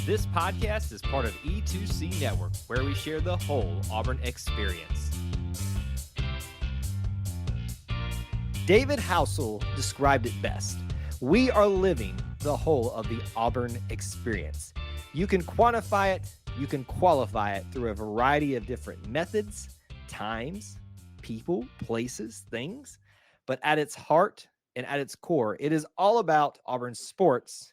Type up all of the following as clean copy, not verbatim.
This podcast is part of E2C Network, where we share the whole Auburn experience. David Housel described it best. We are living the whole of the Auburn experience. You can quantify it, you can qualify it through a variety of different methods, times, people, places, things. But at its heart and at its core, it is all about Auburn sports,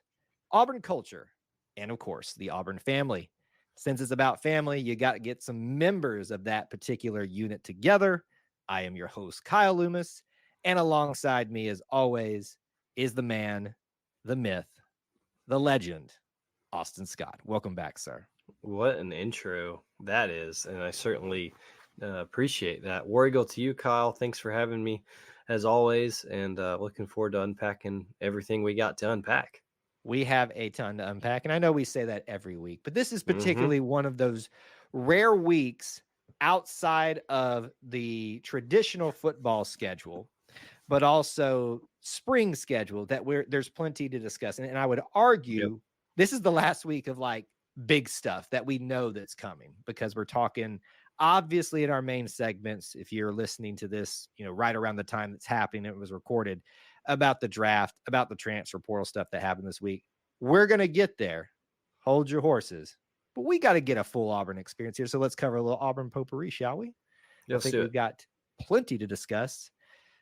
Auburn culture, and of course, the Auburn family. Since it's about family, you got to get some members of that particular unit together. I am your host, Kyle Loomis, and alongside me, as always, is the man, the myth, the legend, Austin Scott. Welcome back, sir. What an intro that is, and I certainly appreciate that. War Eagle to you, Kyle. Thanks for having me, as always, and looking forward to unpacking everything we got to unpack. We have a ton to unpack, and I know we say that every week, but this is particularly one of those rare weeks outside of the traditional football schedule, but also spring schedule that there's plenty to discuss. And I would argue this is the last week of like big stuff that we know that's coming, because we're talking obviously in our main segments, if you're listening to this, right around the time that's happening, it was recorded, about the draft, about the transfer portal stuff that happened this week. We're going to get there. Hold your horses. But we got to get a full Auburn experience here. So let's cover a little Auburn potpourri, shall we? I think we've got plenty to discuss.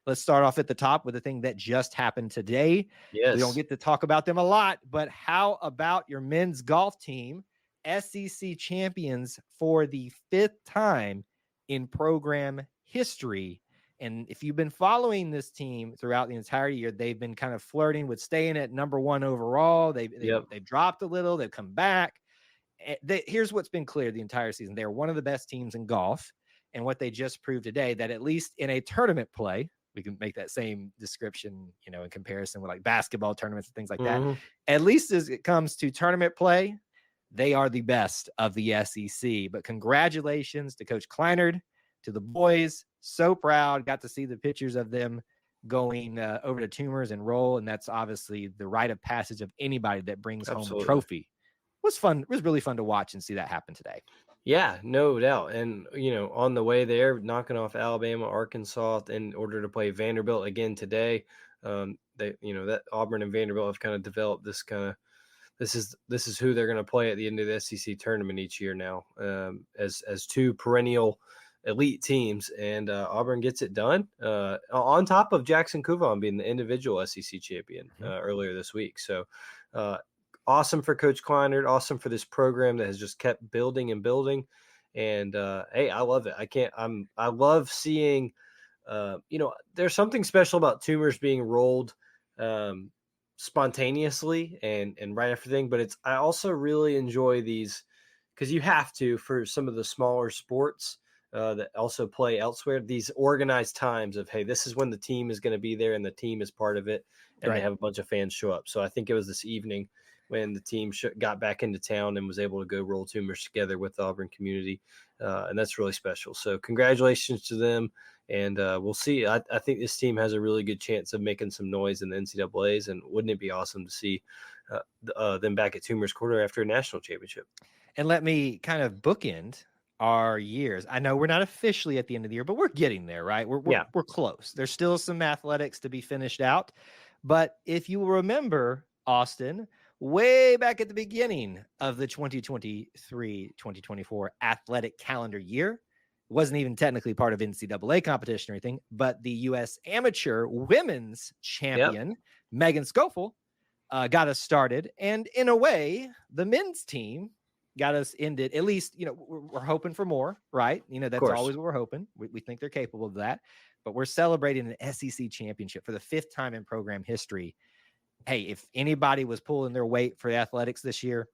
Let's start off at the top with the thing that just happened today. Yes. We don't get to talk about them a lot, but how about your men's golf team, SEC champions for the 5th time in program history? And if you've been following this team throughout the entire year, they've been kind of flirting with staying at number 1 overall. They've dropped a little. They've come back. Here's what's been clear the entire season. They're one of the best teams in golf. And what they just proved today, that at least in a tournament play, we can make that same description, in comparison with like basketball tournaments and things like that. At least as it comes to tournament play, they are the best of the SEC. But congratulations to Coach Kleinard, to the boys. So proud. Got to see the pictures of them going over to Tumors and roll. And that's obviously the rite of passage of anybody that brings home a trophy. It was fun. It was really fun to watch and see that happen today. Yeah, no doubt. And, on the way there, knocking off Alabama, Arkansas in order to play Vanderbilt again today. That Auburn and Vanderbilt have kind of developed this kind of, this is who they're going to play at the end of the SEC tournament each year now, as two perennial elite teams, and Auburn gets it done on top of Jackson Couvon being the individual SEC champion earlier this week. So awesome for Coach Kleinard, awesome for this program that has just kept building and building. And hey, I love it. I love seeing, there's something special about Tumors being rolled spontaneously and right after thing, but I also really enjoy these, because you have to, for some of the smaller sports that also play elsewhere, these organized times of, hey, this is when the team is going to be there and the team is part of it, and they have a bunch of fans show up. So I think it was this evening when the team got back into town and was able to go roll Tumors together with the Auburn community, and that's really special. So congratulations to them, and we'll see. I think this team has a really good chance of making some noise in the NCAAs, and wouldn't it be awesome to see them back at Tumors Quarter after a national championship? And let me kind of bookend our years. I know we're not officially at the end of the year, but we're getting there, right? We're close. There's still some athletics to be finished out. But if you remember, Austin, way back at the beginning of the 2023-2024 athletic calendar year, wasn't even technically part of NCAA competition or anything, but the U.S. Amateur Women's Champion, Megan Scofield, got us started. And in a way, the men's team got us ended. At least, we're hoping for more, right? That's always what we're hoping. We think they're capable of that. But we're celebrating an SEC championship for the 5th time in program history. Hey, if anybody was pulling their weight for the athletics this year,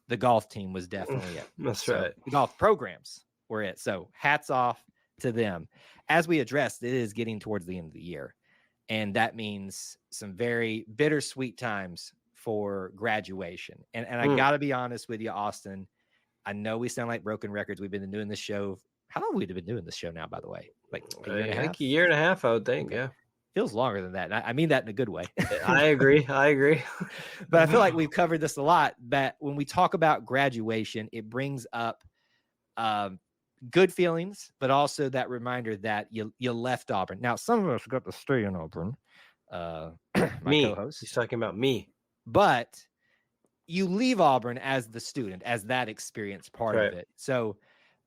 the golf team was definitely it. That's right. The golf programs were it. So hats off to them. As we addressed, it is getting towards the end of the year. And that means some very bittersweet times for graduation. And I got to be honest with you, Austin. I know we sound like broken records. We've been doing this show. How long have we been doing this show now, by the way? Like a year and a half? A year and a half, I would think. Okay. Yeah. feels longer than that. And I mean that in a good way. I agree. I agree. But I feel like we've covered this a lot, that when we talk about graduation, it brings up um, good feelings, but also that reminder that you left Auburn. Now, some of us got to stay in Auburn, my Me. He's co-host, talking about me. but you leave Auburn as the student, as that experience That's part of right. it. So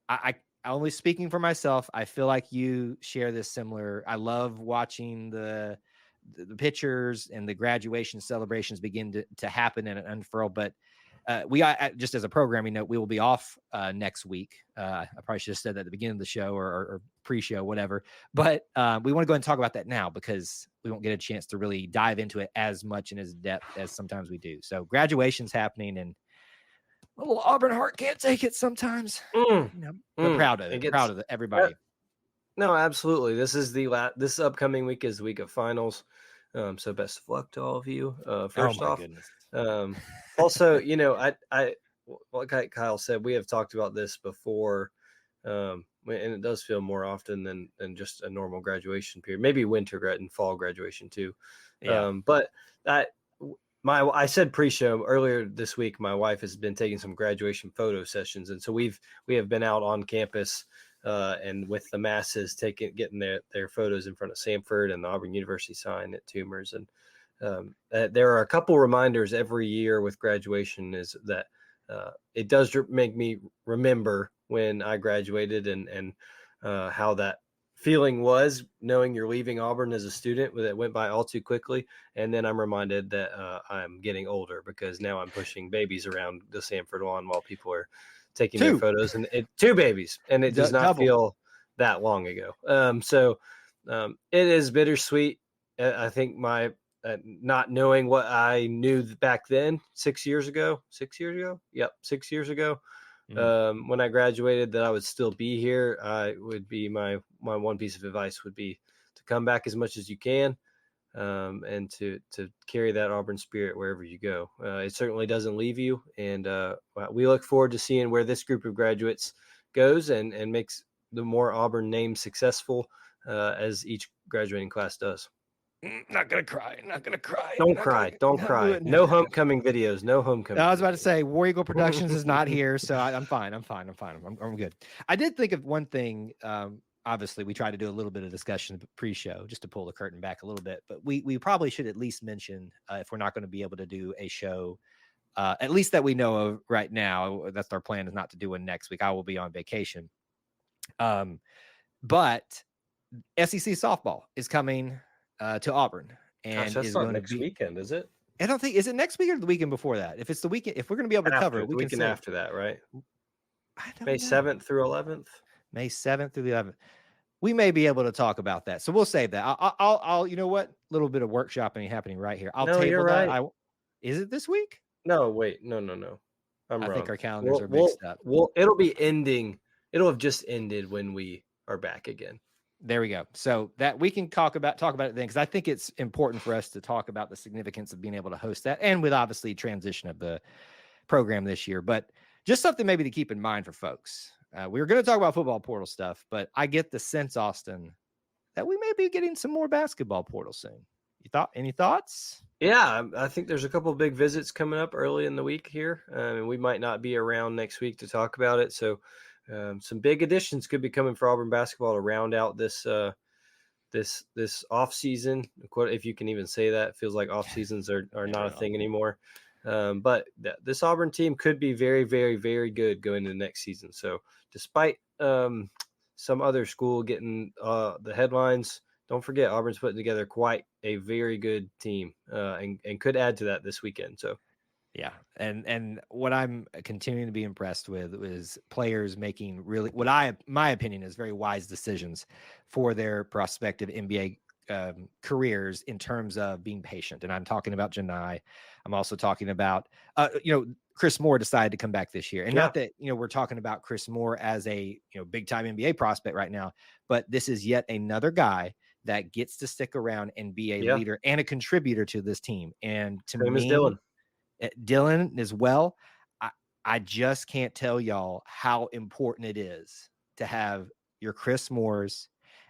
I only speaking for myself, I feel like you share this similar. I love watching the pictures and the graduation celebrations begin to happen and unfurl. But we just as a programming note, we will be off next week. I probably should have said that at the beginning of the show or pre-show, whatever. But we want to go ahead and talk about that now because we won't get a chance to really dive into it as much in as depth as sometimes we do. So graduation's happening, and little Auburn heart can't take it sometimes. Mm, But proud of it. Proud of everybody. No, absolutely. This is this upcoming week is the week of finals. So best of luck to all of you. First off, Goodness. Also, like Kyle said, we have talked about this before, and it does feel more often than just a normal graduation period. Maybe winter and fall graduation too. Yeah. But I said pre-show earlier this week. My wife has been taking some graduation photo sessions, and so we have been out on campus. And with the masses getting their photos in front of Samford and the Auburn University sign at Toomer's. And there are a couple reminders every year with graduation is that it does make me remember when I graduated and how that feeling was knowing you're leaving Auburn as a student that went by all too quickly. And then I'm reminded that I'm getting older because now I'm pushing babies around the Samford lawn while people are taking their photos, and two babies, and it does not feel that long ago. So it is bittersweet. I think my not knowing what I knew back then, 6 years ago. Yep. 6 years ago. When I graduated, that I would still be here. I would be my one piece of advice would be to come back as much as you can. And to carry that Auburn spirit wherever you go. It certainly doesn't leave you. And we look forward to seeing where this group of graduates goes and makes the more Auburn name successful as each graduating class does. Not going to cry. Don't cry. No homecoming videos. No homecoming. I was about to say War Eagle Productions is not here. So I'm fine. I'm good. I did think of one thing. Obviously, we tried to do a little bit of discussion pre-show just to pull the curtain back a little bit, but we probably should at least mention if we're not going to be able to do a show, at least that we know of right now. That's our plan, is not to do one next week. I will be on vacation. But SEC softball is coming to Auburn, and that's is not going next to be weekend, is it? I don't think, is it next week or the weekend before that? If it's the weekend, if we're going to be able to cover it, we can say after that, right? May 7th through 11th. May 7th through the 11th. We may be able to talk about that. So we'll save that. I'll you know what? A little bit of workshopping happening right here. I'll table that. Right. Is it this week? No, wait. No. I'm wrong. I think our calendars are mixed up. It'll be ending. It'll have just ended when we are back again. There we go. So that we can talk about it then, because I think it's important for us to talk about the significance of being able to host that, and with obviously transition of the program this year. But just something maybe to keep in mind for folks. We were going to talk about football portal stuff, but I get the sense, Austin, that we may be getting some more basketball portal soon. Any thoughts? Yeah, I think there's a couple of big visits coming up early in the week here. We might not be around next week to talk about it. So some big additions could be coming for Auburn basketball to round out this off season, if you can even say that. It feels like off seasons are not a thing anymore. But this Auburn team could be very, very, very good going into next season. So despite some other school getting the headlines, don't forget Auburn's putting together quite a very good team and could add to that this weekend. So. Yeah. And what I'm continuing to be impressed with is players making really my opinion is very wise decisions for their prospective NBA careers in terms of being patient. And I'm talking about Janai. I'm also talking about, Chris Moore decided to come back this year. And not that, we're talking about Chris Moore as a, big time NBA prospect right now, but this is yet another guy that gets to stick around and be a leader and a contributor to this team. And to me, Dylan as well. I just can't tell y'all how important it is to have your Chris Moores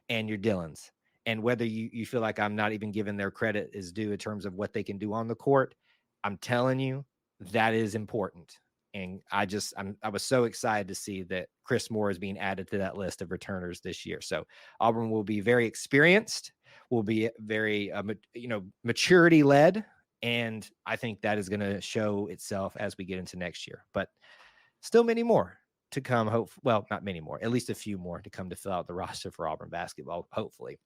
and your Dylans. And whether you feel like I'm not even giving their credit is due in terms of what they can do on the court, I'm telling you, that is important. And I was so excited to see that Chris Moore is being added to that list of returners this year. So Auburn will be very experienced, will be very, maturity led. And I think that is going to show itself as we get into next year, but still many more to come. Well, not many more, at least a few more to come to fill out the roster for Auburn basketball, hopefully.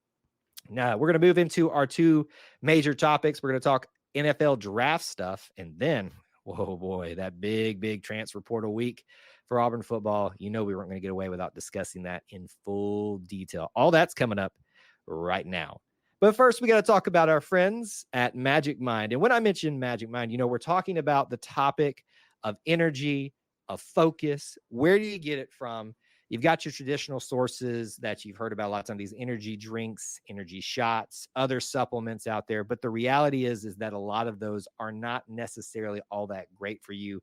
Now we're going to move into our two major topics. We're going to talk NFL draft stuff, and then, whoa boy, that big transfer portal week for Auburn football. We weren't going to get away without discussing that in full detail. All that's coming up right now. But first, we got to talk about our friends at Magic Mind. And when I mention Magic Mind, we're talking about the topic of energy, of focus. Where do you get it from? You've got your traditional sources that you've heard about a lot of times, these energy drinks, energy shots, other supplements out there. But the reality is that a lot of those are not necessarily all that great for you.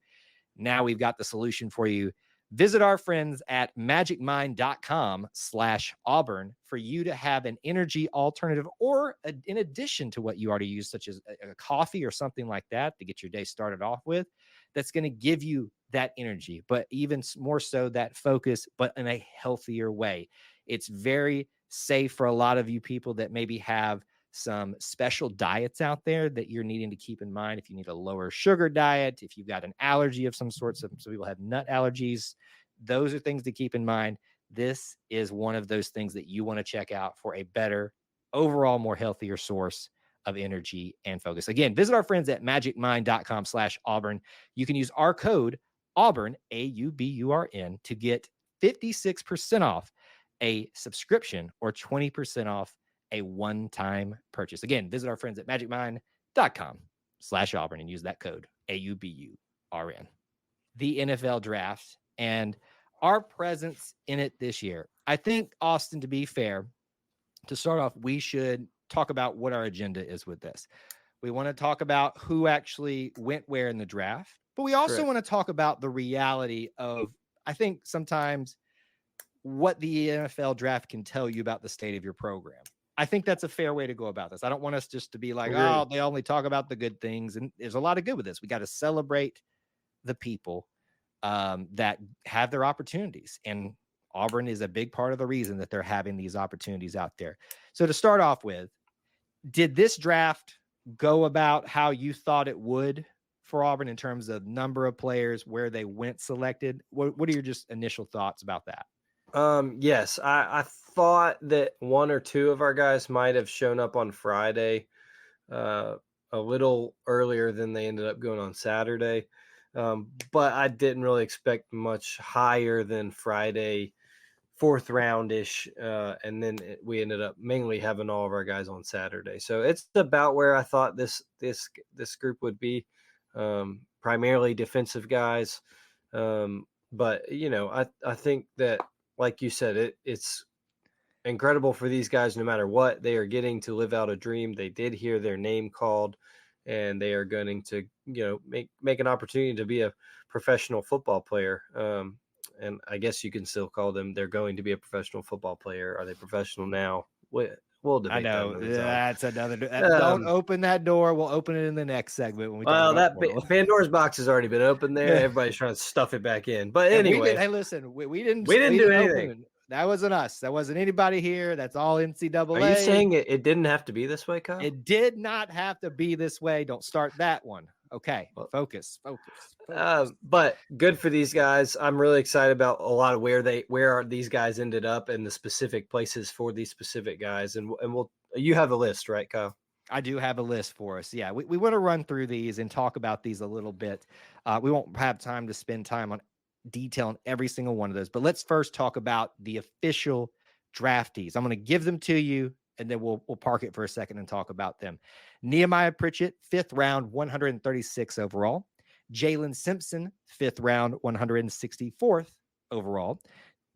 Now we've got the solution for you. Visit our friends at magicmind.com/Auburn for you to have an energy alternative or in addition to what you already use, such as a coffee or something like that to get your day started off with. That's going to give you that energy, but even more so that focus, but in a healthier way. It's very safe for a lot of you people that maybe have some special diets out there that you're needing to keep in mind. If you need a lower sugar diet, if you've got an allergy of some sort, some people have nut allergies, those are things to keep in mind. This is one of those things that you want to check out for a better, overall, more healthier source of energy and focus. Again, visit our friends at magicmind.com/Auburn. You can use our code Auburn, AUBURN, to get 56% off a subscription or 20% off a one-time purchase. Again, visit our friends at magicmind.com/Auburn and use that code AUBURN. The NFL draft and our presence in it this year. I think, Austin, to be fair, to start off, we should talk about what our agenda is with this. We want to talk about who actually went where in the draft, but we also want to talk about the reality of, I think sometimes, what the NFL draft can tell you about the state of your program. I think that's a fair way to go about this. I don't want us just to be like, oh, they only talk about the good things. And there's a lot of good with this. We got to celebrate the people that have their opportunities. And Auburn is a big part of the reason that they're having these opportunities out there. So to start off with, did this draft go about how you thought it would for Auburn in terms of number of players, where they went selected? What are your just initial thoughts about that? Yes, I thought that one or two of our guys might have shown up on Friday a little earlier than they ended up going on Saturday. But I didn't really expect much higher than Friday, fourth round-ish. And then we ended up mainly having all of our guys on Saturday. So it's about where I thought this group would be, primarily defensive guys. But, I think that, like you said, it's incredible for these guys, no matter what they are getting, to live out a dream. They did hear their name called, and they are going to, make an opportunity to be a professional football player. And I guess you can still call them, they're going to be a professional football player. Are they professional now? We'll debate. I know that that's another. Don't open that door. We'll open it in the next segment when we talk about portal. Pandora's box has already been opened there. Everybody's trying to stuff it back in. But anyway, hey, listen, we didn't do anything. That wasn't us. That wasn't anybody here. That's all NCAA. Are you saying it didn't have to be this way, Kyle? It did not have to be this way. Don't start that one. Okay, focus. But good for these guys. I'm really excited about a lot of where these guys ended up and the specific places for these specific guys. And you have a list, right, Kyle? I do have a list for us. Yeah, we want to run through these and talk about these a little bit. We won't have time to spend time on detailing every single one of those, but let's first talk about the official draftees. I'm going to give them to you, and then we'll park it for a second and talk about them. Nehemiah Pritchett, 5th round, 136 overall. Jalen Simpson, 5th round, 164th overall.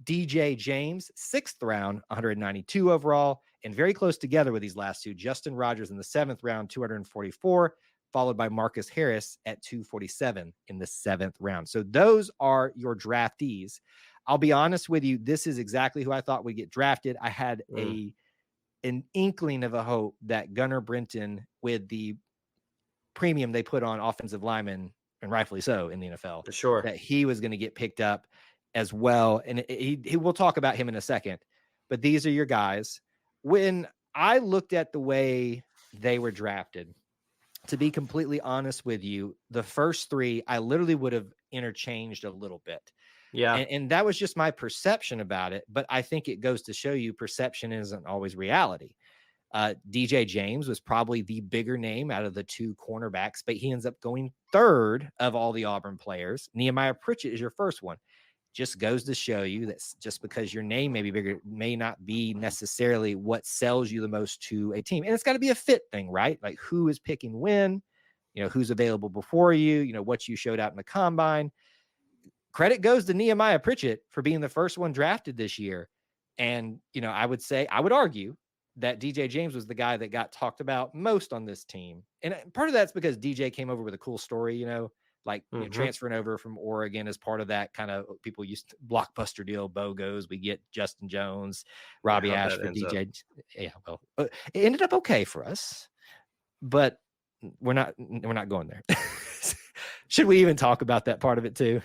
DJ James, 6th round, 192 overall. And very close together with these last two, Justin Rogers in the 7th round, 244, followed by Marcus Harris at 247 in the 7th round. So those are your draftees. I'll be honest with you, this is exactly who I thought would get drafted. I had a an inkling of a hope that Gunnar Brenton, with the premium they put on offensive linemen, and rightfully so in the NFL, For sure. that he was going to get picked up as well. And he will talk about him in a second. But these are your guys. When I looked at the way they were drafted, to be completely honest with you, the first three, I literally would have interchanged a little bit. Yeah. And that was just my perception about it. But I think it goes to show you perception isn't always reality. DJ James was probably the bigger name out of the two cornerbacks, but he ends up going third of all the Auburn players. Nehemiah Pritchett is your first one. Just goes to show you that just because your name may be bigger may not be necessarily what sells you the most to a team. And it's got to be a fit thing, right? Like who is picking when, who's available before you, what you showed out in the combine. Credit goes to Nehemiah Pritchett for being the first one drafted this year. And, I would argue that DJ James was the guy that got talked about most on this team. And part of that's because DJ came over with a cool story, transferring over from Oregon as part of that kind of people used to blockbuster deal, BOGOs. We get Justin Jones, Robbie Ashford, DJ. Yeah, well, it ended up okay for us, but we're not going there. Should we even talk about that part of it too?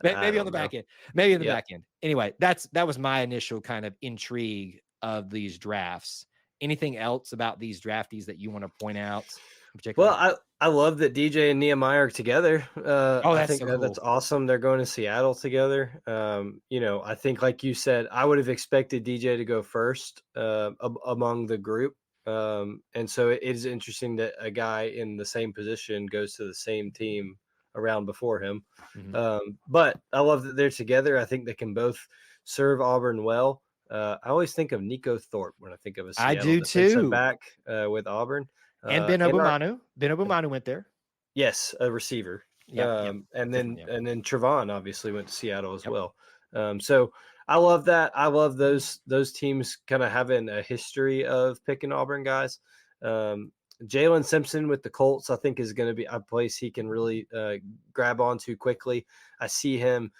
Maybe on the back end. Maybe in the back end. Anyway, that was my initial kind of intrigue of these drafts. Anything else about these draftees that you want to point out in particular? Well, I love that DJ and Nehemiah are together. I think so cool. That's awesome. They're going to Seattle together. I think, like you said, I would have expected DJ to go first among the group. And so it is interesting that a guy in the same position goes to the same team around before him. Mm-hmm. But I love that they're together. I think they can both serve Auburn well. I always think of Nico Thorpe when I think of a Seattle defensive back with Auburn. And Ben Obumanu. Ben Obumanu went there. Yes, a receiver. Yeah. And then Trevon obviously went to Seattle as well. So I love that. I love those teams kind of having a history of picking Auburn guys. Jalen Simpson with the Colts, I think, is going to be a place he can really grab onto quickly. I see him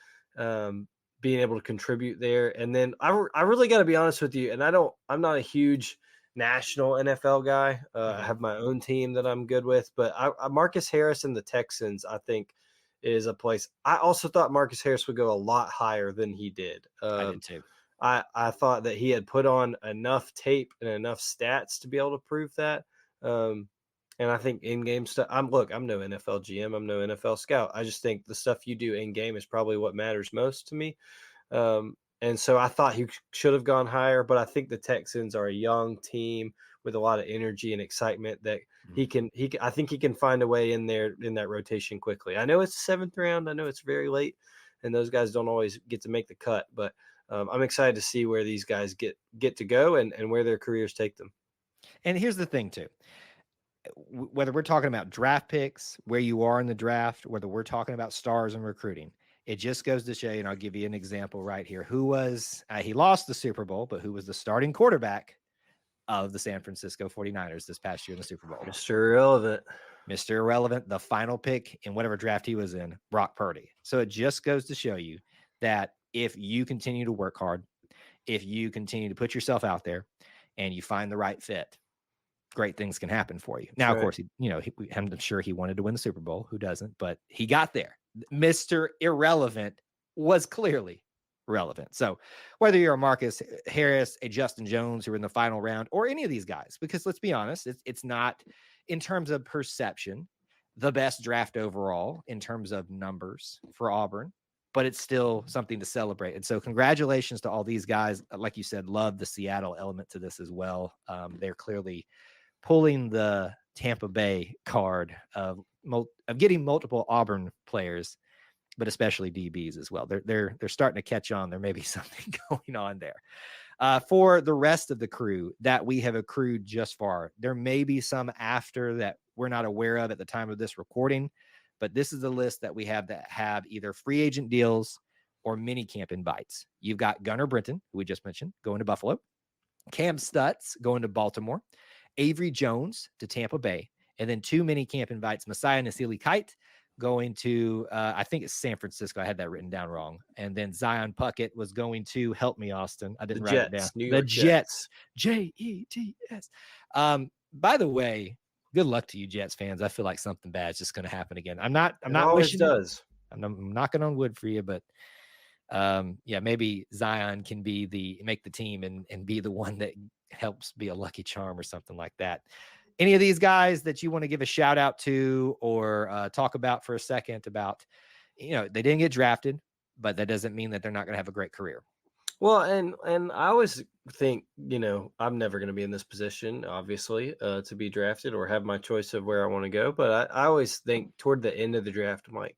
being able to contribute there. And then I really got to be honest with you, and I'm not a huge national NFL guy. I have my own team that I'm good with, but Marcus Harris and the Texans, I think, is a place. I also thought Marcus Harris would go a lot higher than he did. I did too. I thought that he had put on enough tape and enough stats to be able to prove that. And I think in-game stuff, I'm no NFL GM, I'm no NFL scout. I just think the stuff you do in-game is probably what matters most to me. And so I thought he should have gone higher, but I think the Texans are a young team with a lot of energy and excitement that I think he can find a way in there in that rotation quickly. I know it's the 7th round. I know it's very late and those guys don't always get to make the cut, but I'm excited to see where these guys get to go and where their careers take them. And here's the thing too, whether we're talking about draft picks, where you are in the draft, whether we're talking about stars and recruiting, it just goes to show you, and I'll give you an example right here. Who was, he lost the Super Bowl, but who was the starting quarterback of the San Francisco 49ers this past year in the Super Bowl? Mr. Irrelevant. Mr. Irrelevant, the final pick in whatever draft he was in, Brock Purdy. So it just goes to show you that if you continue to work hard, if you continue to put yourself out there and you find the right fit, great things can happen for you. Now, of course, I'm sure he wanted to win the Super Bowl. Who doesn't? But he got there. Mr. Irrelevant was clearly relevant. So whether you're a Marcus Harris, a Justin Jones who are in the final round, or any of these guys, because let's be honest, it's not, in terms of perception, the best draft overall in terms of numbers for Auburn, but it's still something to celebrate. And so congratulations to all these guys. Like you said, love the Seattle element to this as well. They're clearly pulling the Tampa Bay card of getting multiple Auburn players, but especially DBs as well. They're starting to catch on. There may be something going on there. For the rest of the crew that we have accrued just far, there may be some after that we're not aware of at the time of this recording, but this is the list that we have that have either free agent deals or mini camp invites. You've got Gunnar Brenton, who we just mentioned, going to Buffalo. Cam Stutz going to Baltimore. Avery Jones to Tampa Bay. And then 2 mini camp invites, Messiah Nasili Kite going to, I think it's San Francisco. I had that written down wrong. And then Zion Puckett was going to, help me, Austin. I The didn't write it down. Jets, New The York Jets. Jets, Jets. By the way, good luck to you Jets fans. I feel like something bad is just going to happen again. I'm It not always wishing it. does. I'm knocking on wood for you, but yeah, maybe Zion can make the team and be the one that helps be a lucky charm or something like that. Any of these guys that you want to give a shout out to or talk about for a second about, they didn't get drafted, but that doesn't mean that they're not going to have a great career. Well, and I always think, I'm never going to be in this position, obviously, to be drafted or have my choice of where I want to go. But I always think toward the end of the draft, I'm like,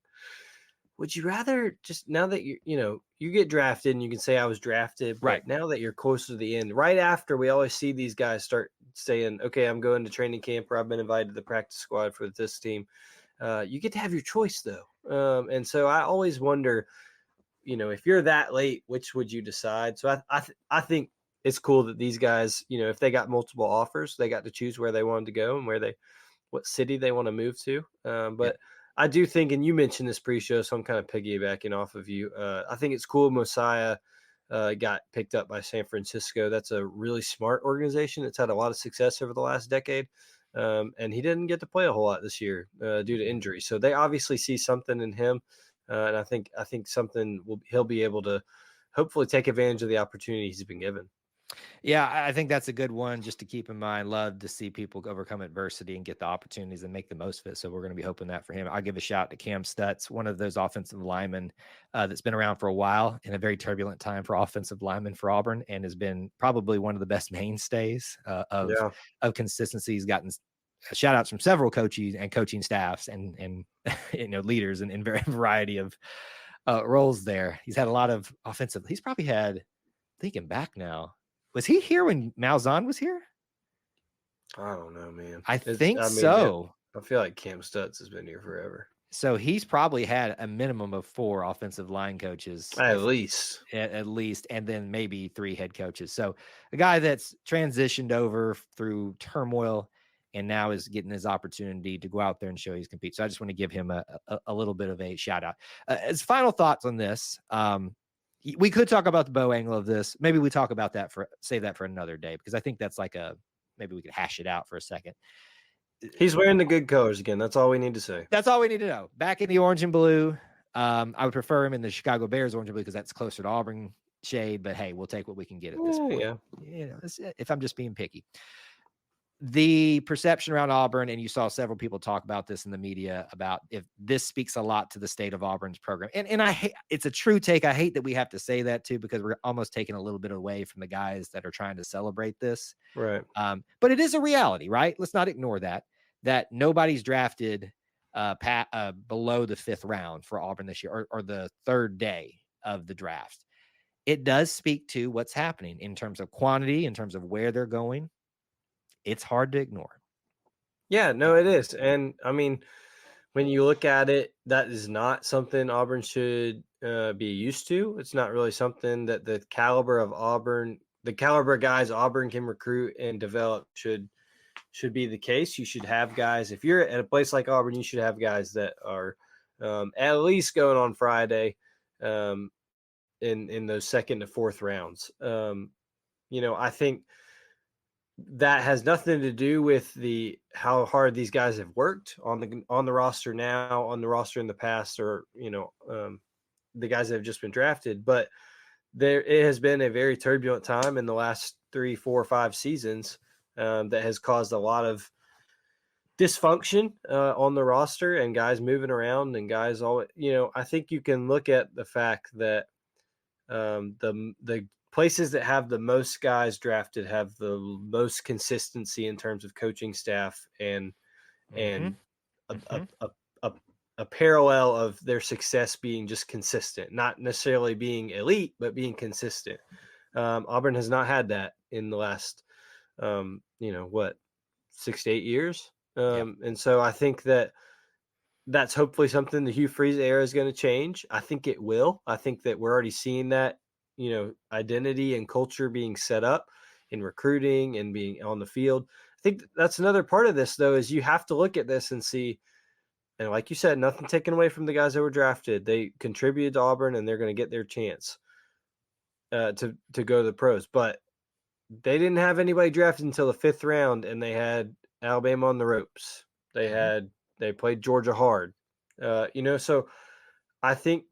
would you rather just now that you get drafted and you can say I was drafted, but Right. now that you're close to the end, right after we always see these guys start saying, okay, I'm going to training camp or I've been invited to the practice squad for this team. You get to have your choice though. And so I always wonder, if you're that late, which would you decide? So I think it's cool that these guys, if they got multiple offers, they got to choose where they wanted to go and what city they want to move to. But I do think, and you mentioned this pre-show, so I'm kind of piggybacking off of you. I think it's cool Mosiah got picked up by San Francisco. That's a really smart organization. It's had a lot of success over the last decade. And he didn't get to play a whole lot this year due to injury. So they obviously see something in him. And I think he'll be able to hopefully take advantage of the opportunity he's been given. Yeah, I think that's a good one just to keep in mind. Love to see people overcome adversity and get the opportunities and make the most of it. So we're going to be hoping that for him. I'll give a shout to Cam Stutz, one of those offensive linemen that's been around for a while in a very turbulent time for offensive linemen for Auburn and has been probably one of the best mainstays of consistency. He's gotten shout outs from several coaches and coaching staffs and leaders in very variety of roles there. He's had a lot of offensive. He's probably had, thinking back now, was he here when Malzahn was here? I don't know, man. I think so. I feel like Cam Stutz has been here forever. So he's probably had a minimum of 4 offensive line coaches. At least. And then maybe 3 head coaches. So a guy that's transitioned over through turmoil and now is getting his opportunity to go out there and show he's compete. So I just want to give him a little bit of a shout out. As final thoughts on this, we could talk about the bow angle of this. Maybe we talk about that save that for another day, because I think that's maybe we could hash it out for a second. He's wearing the good colors again. That's all we need to say. That's all we need to know. Back in the orange and blue. I would prefer him in the Chicago Bears orange and blue because that's closer to Auburn shade, but hey, we'll take what we can get at this point. Yeah. If I'm just being picky. The perception around Auburn, and you saw several people talk about this in the media, about if this speaks a lot to the state of Auburn's program. And I hate, it's a true take. I hate that we have to say that too, because we're almost taking a little bit away from the guys that are trying to celebrate this. Right. But it is a reality, right? Let's not ignore that nobody's drafted below the 5th round for Auburn this year, or the 3rd day of the draft. It does speak to what's happening in terms of quantity, in terms of where they're going. It's hard to ignore. Yeah, no, it is. And I mean, when you look at it, that is not something Auburn should be used to. It's not really something that the caliber of guys Auburn can recruit and develop should be the case. You should have guys, if you're at a place like Auburn, you should have guys that are at least going on Friday in those 2nd to 4th rounds. I think that has nothing to do with how hard these guys have worked on the roster now, on the roster in the past, or the guys that have just been drafted. But it has been a very turbulent time in the last 3, 4, 5 seasons that has caused a lot of dysfunction on the roster and guys moving around and guys all. I think you can look at the fact that the places that have the most guys drafted have the most consistency in terms of coaching staff and a parallel of their success being just consistent, not necessarily being elite, but being consistent. Auburn has not had that in the last, 6 to 8 years. And so I think that's hopefully something the Hugh Freeze era is going to change. I think it will. I think that we're already seeing that, identity and culture being set up in recruiting and being on the field. I think that's another part of this, though, is you have to look at this and see, And like you said, nothing taken away from the guys that were drafted. They contributed to Auburn, and they're going to get their chance to go to the pros. But they didn't have anybody drafted until the fifth round, and they had Alabama on the ropes. They Mhm. had they played Georgia hard. So I think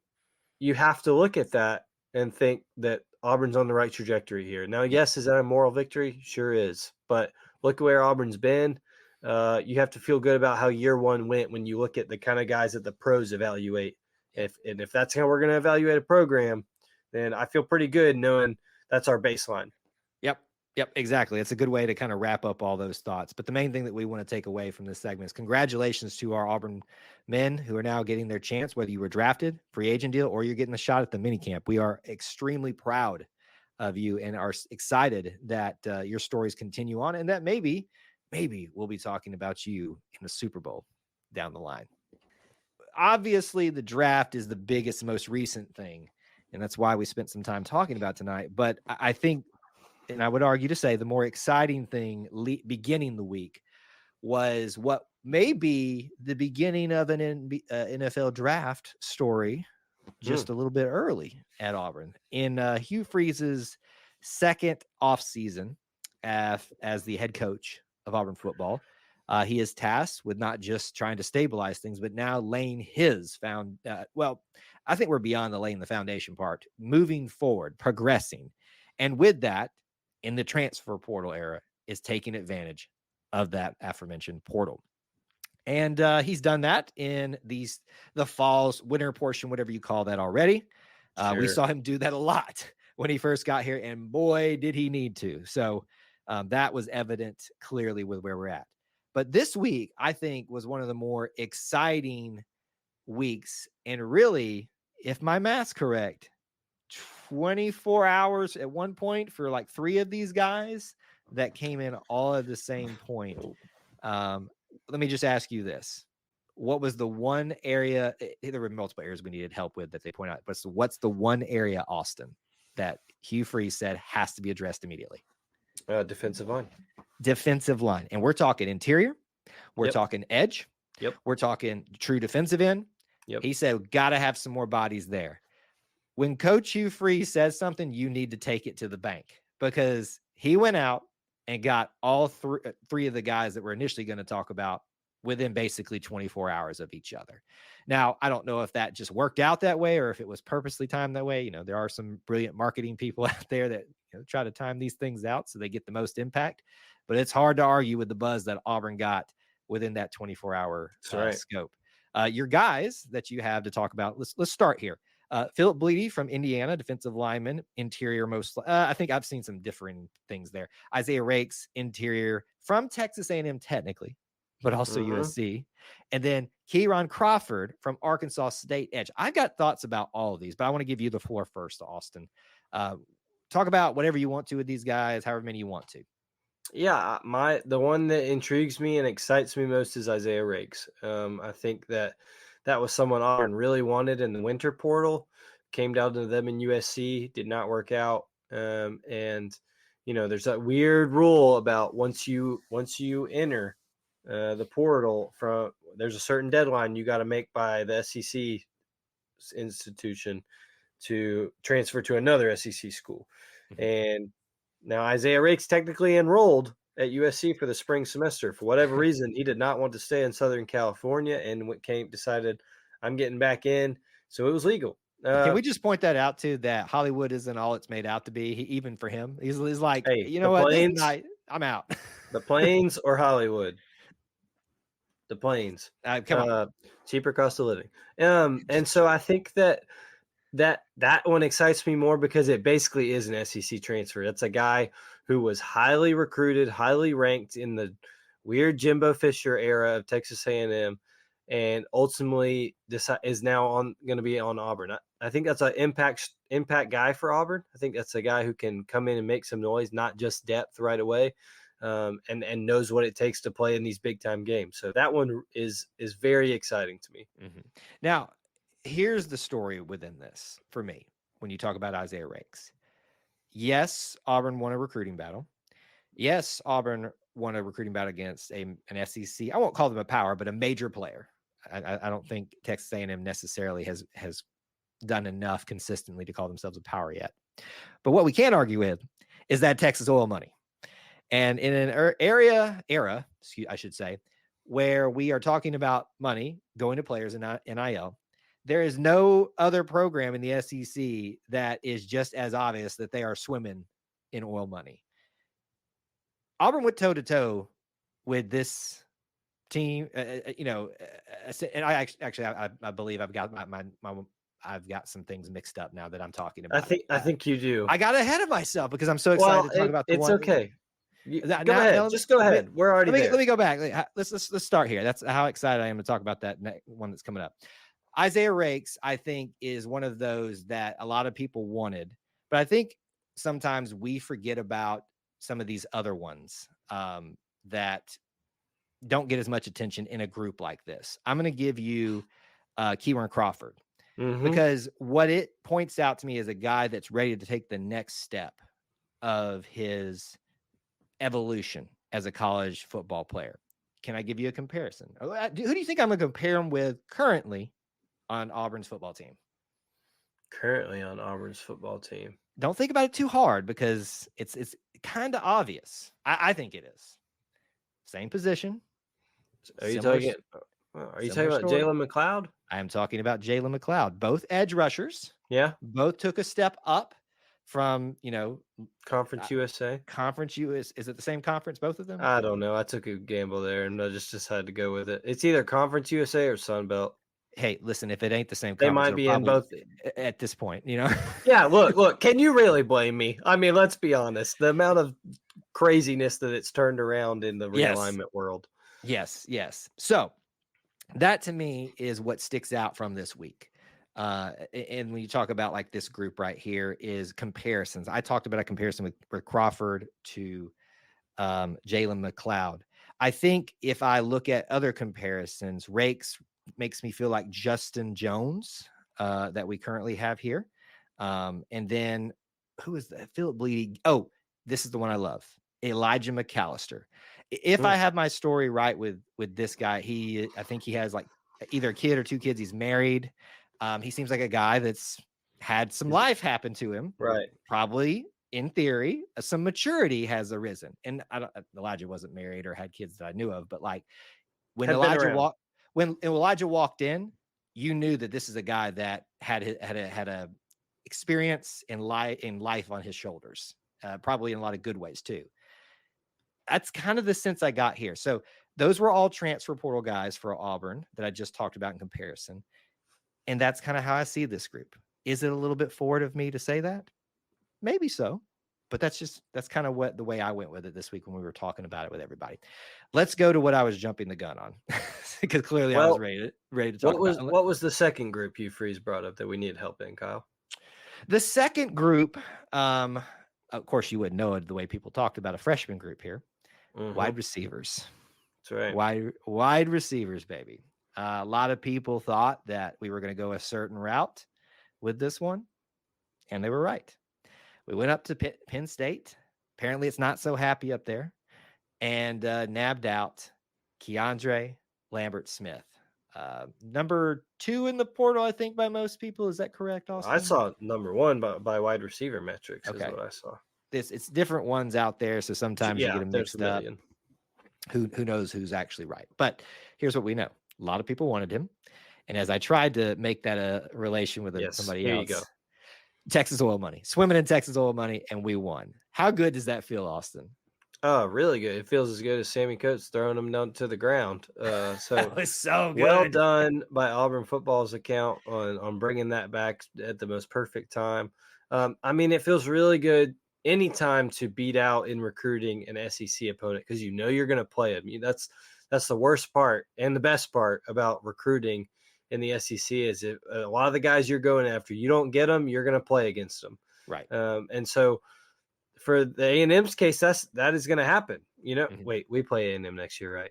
you have to look at that and think that Auburn's on the right trajectory here. Now, Yeah. yes, is that a moral victory? Sure is. But look at where Auburn's been. You have to feel good about how year one went when you look at the kind of guys that the pros evaluate. Yep. If that's how we're going to evaluate a program, then I feel pretty good knowing that's our baseline. Yep. Yep. Exactly. It's a good way to kind of wrap up all those thoughts. But the main thing that we want to take away from this segment is congratulations to our Auburn men who are now getting their chance, whether you were drafted, free agent deal, or you're getting a shot at the minicamp. We are extremely proud of you and are excited that your stories continue on and that maybe we'll be talking about you in the Super Bowl down the line. Obviously, the draft is the biggest, most recent thing. And that's why we spent some time talking about tonight. But I think, and I would argue to say the more exciting thing beginning the week was what may be the beginning of an NFL draft story Hmm. just a little bit early at Auburn. In Hugh Freeze's second offseason as the head coach of Auburn football, he is tasked with not just trying to stabilize things, but now laying his I think we're beyond the laying the foundation part, moving forward, progressing. And with that, in the transfer portal era, is taking advantage of that aforementioned portal. And he's done that in the fall's winter portion, whatever you call that already. We Sure. saw him do that a lot when he first got here, and boy, did he need to. So that was evident clearly with where we're at. But this week, I think, was one of the more exciting weeks. And really, if my math's correct, 24 hours at one point for like three of these guys that came in all at the same point. Um, Let me just ask you this. What was the one area? There were multiple areas we needed help with that they point out, but so what's the one area, Austin, that Hugh Freeze said has to be addressed immediately? Defensive line. Defensive line. And we're talking interior, we're Yep. talking edge, Yep. we're talking true defensive end. Yep. He said, got to have some more bodies there. When Coach Hugh Freeze says something, you need to take it to the bank because he went out and got all three of the guys that we're initially going to talk about within basically 24 hours of each other. Now, I don't know if that just worked out that way or if it was purposely timed that way. There are some brilliant marketing people out there that try to time these things out so they get the most impact. But it's hard to argue with the buzz that Auburn got within that 24-hour That's right. scope. Your guys that you have to talk about, let's start here. Philip Bleedy from Indiana, defensive lineman, interior most. I think I've seen some differing things there. Isaiah Rakes, interior from Texas A&M technically, but also Mm-hmm. USC. And then Kieron Crawford from Arkansas State edge. I've got thoughts about all of these, but I want to give you the floor first, Austin. Talk about whatever you want to with these guys, however many you want to. Yeah, the one that intrigues me and excites me most is Isaiah Rakes. I think that was someone Auburn really wanted in the winter portal. Came down to them in USC, did not work out. And there's that weird rule about once you enter the portal, there's a certain deadline you got to make by the SEC institution to transfer to another SEC school. Mhm. And now Isaiah Rakes technically enrolled at USC for the spring semester. For whatever reason, he did not want to stay in Southern California and decided, I'm getting back in. So it was legal. Can we just point that out too? That Hollywood isn't all it's made out to be. Even for him, he's like, Hey, you the know what? This plains, night, I'm out. the plains or Hollywood? The plains. Come on. Cheaper cost of living. And so I think that one excites me more because it basically is an SEC transfer. That's a guy who was highly recruited, highly ranked in the weird Jimbo Fisher era of Texas A&M, and ultimately is now going to be on Auburn. I think that's an impact guy for Auburn. I think that's a guy who can come in and make some noise, not just depth right away, and knows what it takes to play in these big time games. So that one is very exciting to me. Mm-hmm. Now, here's the story within this for me when you talk about Isaiah Rakes. Yes, Auburn won a recruiting battle. Yes, Auburn won a recruiting battle against an SEC. I won't call them a power, but a major player. I don't think Texas A&M necessarily has done enough consistently to call themselves a power yet. But what we can argue with is that Texas oil money. And in an era, I should say, where we are talking about money going to players in NIL, there is no other program in the SEC that is just as obvious that they are swimming in oil money. Auburn went toe to toe with this team, and I believe I've got I've got some things mixed up now that I'm talking about. I think you do. I got ahead of myself because I'm so excited Well, to talk about the it's one. okay. Go Now, ahead. Just go ahead. We're already there. Let me go back. Let's start here. That's how excited I am to talk about that one that's coming up. Isaiah Rakes, I think, is one of those that a lot of people wanted, but I think sometimes we forget about some of these other ones that don't get as much attention in a group like this. I'm going to give you Keyron Crawford because what it points out to me is a guy that's ready to take the next step of his evolution as a college football player. Can I give you a comparison? Who do you think I'm going to compare him with currently on Auburn's football team? Currently on Auburn's football team. Don't think about it too hard because it's kind of obvious. I think it is. Same position. Are you talking about Jalen McLeod? I am talking about Jalen McLeod. Both edge rushers. Yeah. Both took a step up from, Conference USA. Conference US. Is it the same conference, both of them? I don't know. I took a gamble there and I just decided to go with it. It's either Conference USA or Sun Belt. Hey, listen, if it ain't the same they might be in both at this point, Yeah, look, can you really blame me? I mean, let's be honest. The amount of craziness that it's turned around in the realignment world. Yes. So that to me is what sticks out from this week. And when you talk about like this group right here is comparisons. I talked about a comparison with Crawford to Jalen McLeod. I think if I look at other comparisons, Rakes makes me feel like Justin Jones that we currently have here. And then who is that? Philip Bleedy. Oh, this is the one I love. Elijah McAllister. If I have my story right with this guy, I think he has like either a kid or two kids. He's married. He seems like a guy that's had some life happen to him. Right. Probably in theory, some maturity has arisen. And Elijah wasn't married or had kids that I knew of, but like when Elijah walked in, you knew that this is a guy that had a experience in life on his shoulders, probably in a lot of good ways too. That's kind of the sense I got here. So those were all transfer portal guys for Auburn that I just talked about in comparison. And that's kind of how I see this group. Is it a little bit forward of me to say that? Maybe so. But that's kind of the way I went with it this week when we were talking about it with everybody. Let's go to what I was jumping the gun on because clearly I was ready to talk about. What was the second group you brought up that we need help in, Kyle? The second group, of course, you wouldn't know it the way people talked about a freshman group here. Wide receivers. That's right. Wide receivers, baby. A lot of people thought that we were going to go a certain route with this one, and they were right. We went up to Penn State. Apparently, it's not so happy up there, and nabbed out Keandre Lambert-Smith. Number 2 in the portal, I think, by most people. Is that correct, Austin? I saw number 1 by wide receiver metrics is what I saw. It's different ones out there, so sometimes you get them mixed up. Who knows who's actually right? But here's what we know. A lot of people wanted him. And as I tried to make that a relation with somebody else, you go. Texas oil money, swimming in Texas oil money, and we won. How good does that feel, Austin? Oh, really good. It feels as good as Sammy Coates throwing them down to the ground. So that was so good. Well done by Auburn football's account on bringing that back at the most perfect time. I mean, it feels really good anytime to beat out in recruiting an SEC opponent because you know you're going to play them. That's the worst part and the best part about recruiting in the SEC is if a lot of the guys you're going after, you don't get them, you're going to play against them. Right. And so for the A&M's case, that is going to happen. Wait, we play A&M next year, right?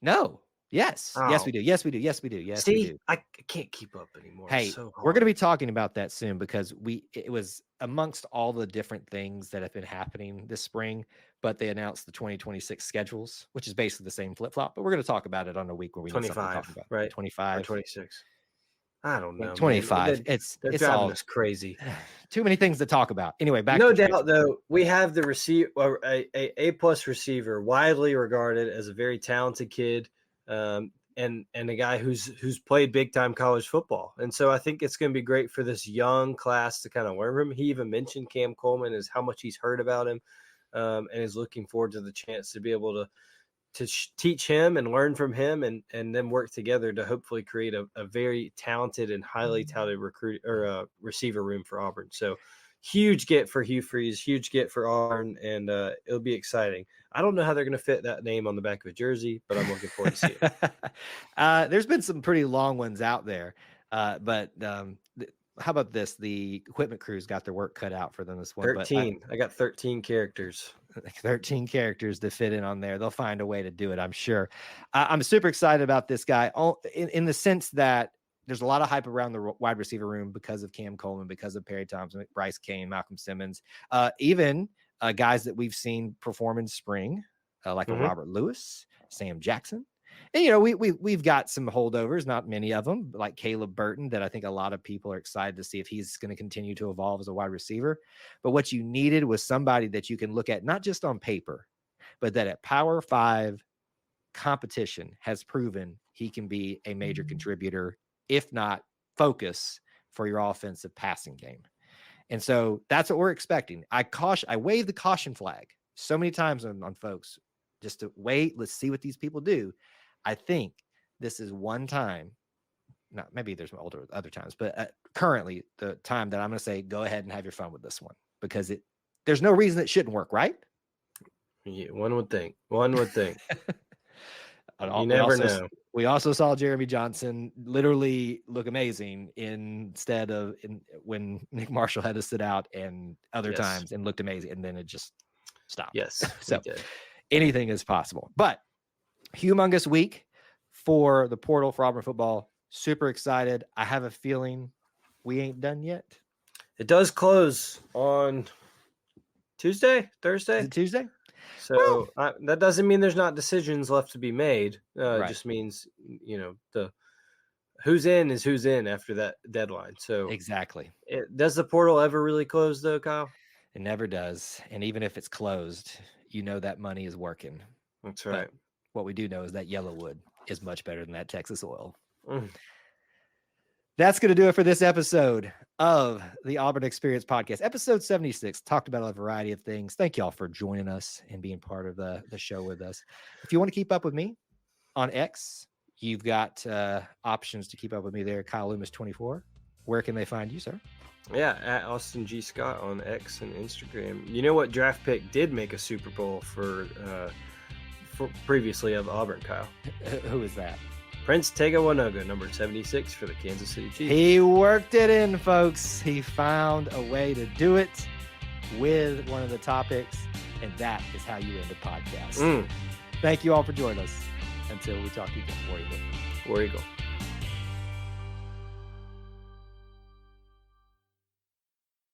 No. Yes. Oh. Yes, we do. Yes, we do. Yes, we do. Yes, See, we do. I can't keep up anymore. Hey, we're going to be talking about that soon because it was amongst all the different things that have been happening this spring. but they announced the 2026 schedules, which is basically the same flip-flop, but we're going to talk about it on a week where we need something to talk 25, about. right? Or 25. 26. I don't know, man. 25. They're It's driving all us crazy. too many things to talk about. Anyway, back No to doubt, though, we have the A+ receiver, widely regarded as a very talented kid, and a guy who's played big time college football. And so I think it's going to be great for this young class to kind of learn from him. He even mentioned Cam Coleman as how much he's heard about him, and is looking forward to the chance to be able to teach him and learn from him, and then work together to hopefully create a very talented and highly touted receiver room for Auburn. So huge get for Hugh Freeze, huge get for Auburn, and it'll be exciting. I don't know how they're going to fit that name on the back of a jersey, but I'm looking forward to seeing it. There's been some pretty long ones out there, but how about this? The equipment crews got their work cut out for them this one. 13. I got 13 characters. 13 characters to fit in on there. They'll find a way to do it, I'm sure. I'm super excited about this guy in the sense that there's a lot of hype around the wide receiver room because of Cam Coleman, because of Perry Thompson, Bryce Kane, Malcolm Simmons, even guys that we've seen perform in spring, like a Robert Lewis, Sam Jackson. And, we've got some holdovers, not many of them, like Caleb Burton, that I think a lot of people are excited to see if he's going to continue to evolve as a wide receiver. But what you needed was somebody that you can look at, not just on paper, but that at Power 5 competition has proven he can be a major contributor, if not focus for your offensive passing game. And so that's what we're expecting. I wave the caution flag so many times on folks, just to wait. Let's see what these people do. I think this is one time, not maybe there's other times, but currently the time that I'm going to say, go ahead and have your fun with this one, because there's no reason it shouldn't work, right? Yeah, one would think. You We never know. We also saw Jeremy Johnson literally look amazing instead of when Nick Marshall had to sit out, and other times and looked amazing, and then it just stopped. Yes. So anything is possible. But humongous week for the portal for Auburn football. Super excited. I have a feeling we ain't done yet. It does close on Thursday. Is it Tuesday? So that doesn't mean there's not decisions left to be made. Right. It just means, the who's in is who's in after that deadline. So exactly. Does the portal ever really close, though, Kyle? It never does. And even if it's closed, that money is working. That's right. But what we do know is that Yellowwood is much better than that Texas oil. That's going to do it for this episode of the Auburn Experience Podcast, episode 76. Talked about a variety of things. Thank y'all for joining us and being part of the show with us. If you want to keep up with me on X, you've got options to keep up with me there. Kyle Loomis 24. Where can they find you, sir? Yeah, at Austin G. Scott on X and Instagram. You know what draft pick did make a Super Bowl for previously of Auburn, Kyle? Who is that? Prince Tega Wanoga, number 76 for the Kansas City Chiefs. He worked it in, folks. He found a way to do it with one of the topics, and that is how you end a podcast. Thank you all for joining us. Until we talk to you again. War Eagle. War Eagle.